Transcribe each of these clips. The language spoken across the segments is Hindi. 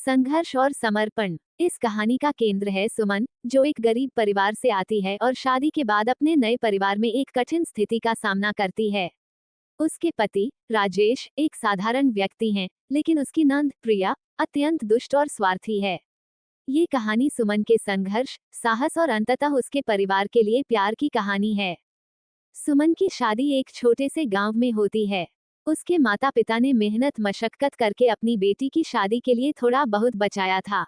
संघर्ष और समर्पण। इस कहानी का केंद्र है सुमन, जो एक गरीब परिवार से आती है और शादी के बाद अपने नए परिवार में एक कठिन स्थिति का सामना करती है। उसके पति राजेश एक साधारण व्यक्ति हैं, लेकिन उसकी नंद प्रिया अत्यंत दुष्ट और स्वार्थी है। ये कहानी सुमन के संघर्ष, साहस और अंततः उसके परिवार के लिए प्यार की कहानी है। सुमन की शादी एक छोटे से गांव में होती है। उसके माता पिता ने मेहनत मशक्कत करके अपनी बेटी की शादी के लिए थोड़ा बहुत बचाया था।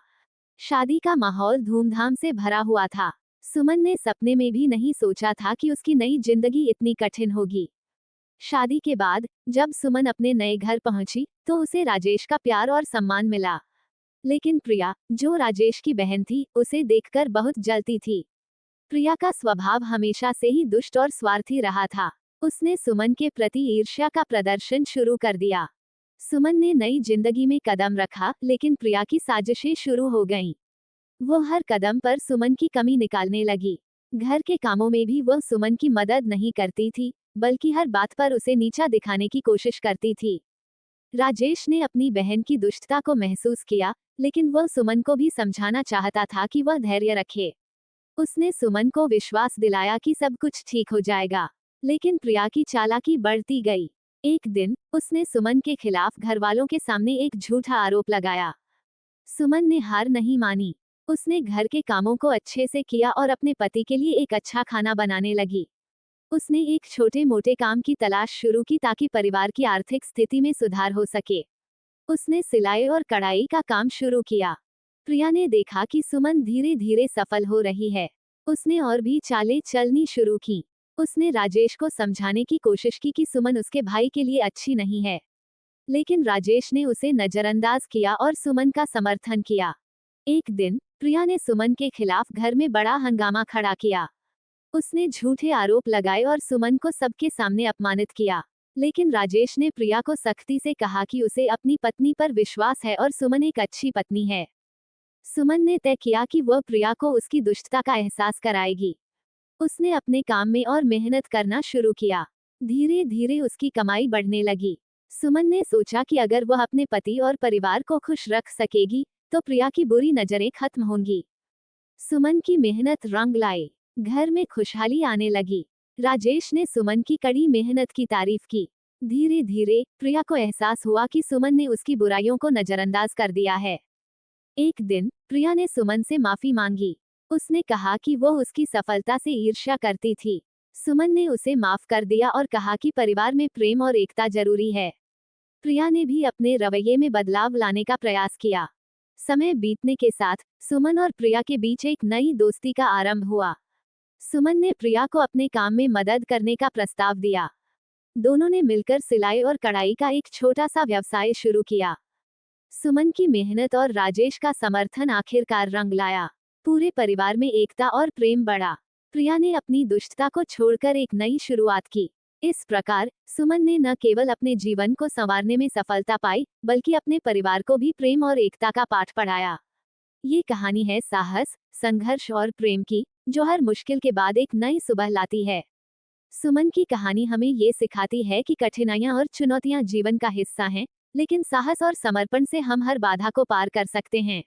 शादी का माहौल धूमधाम से भरा हुआ था। सुमन ने सपने में भी नहीं सोचा था कि उसकी नई जिंदगी इतनी कठिन होगी। शादी के बाद जब सुमन अपने नए घर पहुंची, तो उसे राजेश का प्यार और सम्मान मिला। लेकिन प्रिया, जो राजेश की बहन थी, उसे देखकर बहुत जलती थी। प्रिया का स्वभाव हमेशा से ही दुष्ट और स्वार्थी रहा था। उसने सुमन के प्रति ईर्ष्या का प्रदर्शन शुरू कर दिया। सुमन ने नई जिंदगी में कदम रखा, लेकिन प्रिया की साजिशें शुरू हो गईं। वो हर कदम पर सुमन की कमी निकालने लगी। घर के कामों में भी वह सुमन की मदद नहीं करती थी, बल्कि हर बात पर उसे नीचा दिखाने की कोशिश करती थी। राजेश ने अपनी बहन की दुष्टता को महसूस किया, लेकिन वह सुमन को भी समझाना चाहता था कि वह धैर्य रखे। उसने सुमन को विश्वास दिलाया कि सब कुछ ठीक हो जाएगा, लेकिन प्रिया की चालाकी बढ़ती गई। एक दिन उसने सुमन के खिलाफ घरवालों के सामने एक झूठा आरोप लगाया। सुमन ने हार नहीं मानी। उसने घर के कामों को अच्छे से किया और अपने पति के लिए एक अच्छा खाना बनाने लगी। उसने एक छोटे मोटे काम की तलाश शुरू की ताकि परिवार की आर्थिक स्थिति में सुधार हो सके। उसने सिलाई और कढ़ाई का काम शुरू किया। प्रिया ने देखा कि सुमन धीरे धीरे सफल हो रही है। उसने और भी चालें चलनी शुरू की। उसने राजेश को समझाने की कोशिश की कि सुमन उसके भाई के लिए अच्छी नहीं है, लेकिन राजेश ने उसे नजरअंदाज किया और सुमन का समर्थन किया। एक दिन प्रिया ने सुमन के खिलाफ घर में बड़ा हंगामा खड़ा किया। उसने झूठे आरोप लगाए और सुमन को सबके सामने अपमानित किया। लेकिन राजेश ने प्रिया को सख्ती से कहा कि उसे अपनी पत्नी पर विश्वास है और सुमन एक अच्छी पत्नी है। सुमन ने तय किया कि वह प्रिया को उसकी दुष्टता का एहसास कराएगी। उसने अपने काम में और मेहनत करना शुरू किया। धीरे धीरे उसकी कमाई बढ़ने लगी। सुमन ने सोचा कि अगर वह अपने पति और परिवार को खुश रख सकेगी, तो प्रिया की बुरी नजरें खत्म होंगी। सुमन की मेहनत रंग लाई। घर में खुशहाली आने लगी। राजेश ने सुमन की कड़ी मेहनत की तारीफ की। धीरे धीरे प्रिया को एहसास हुआ कि सुमन ने उसकी बुराइयों को नजरअंदाज कर दिया है। एक दिन प्रिया ने सुमन से माफी मांगी। उसने कहा कि वह उसकी सफलता से ईर्ष्या करती थी। सुमन ने उसे माफ कर दिया और कहा कि परिवार में प्रेम और एकता जरूरी है। प्रिया ने भी अपने रवैये में बदलाव लाने का प्रयास किया। समय बीतने के साथ सुमन और प्रिया के बीच एक नई दोस्ती का आरंभ हुआ। सुमन ने प्रिया को अपने काम में मदद करने का प्रस्ताव दिया। दोनों ने मिलकर सिलाई और कढ़ाई का एक छोटा सा व्यवसाय शुरू किया। सुमन की मेहनत और राजेश का समर्थन आखिरकार रंग लाया। पूरे परिवार में एकता और प्रेम बढ़ा। प्रिया ने अपनी दुष्टता को छोड़कर एक नई शुरुआत की। इस प्रकार सुमन ने न केवल अपने जीवन को संवारने में सफलता पाई, बल्कि अपने परिवार को भी प्रेम और एकता का पाठ पढ़ाया। ये कहानी है साहस, संघर्ष और प्रेम की, जो हर मुश्किल के बाद एक नई सुबह लाती है। सुमन की कहानी हमें ये सिखाती है कि कठिनाइयां और चुनौतियां जीवन का हिस्सा हैं, लेकिन साहस और समर्पण से हम हर बाधा को पार कर सकते हैं।